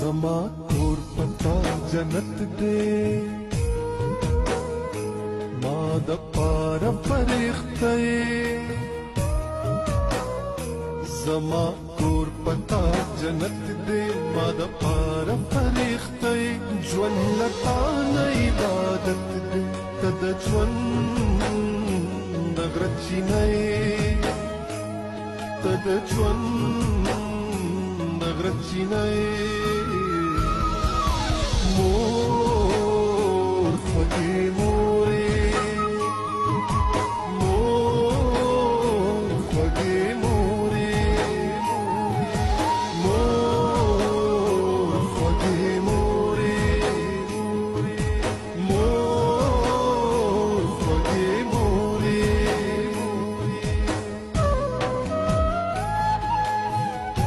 زما کور پتا جنت دے ما د پاره فرښتې زما کور پتا جنت دے ما د پاره فرښتې ژوند لتا نه عبادت دے تد ژوند د غرچینې تد ژوند د غرچینې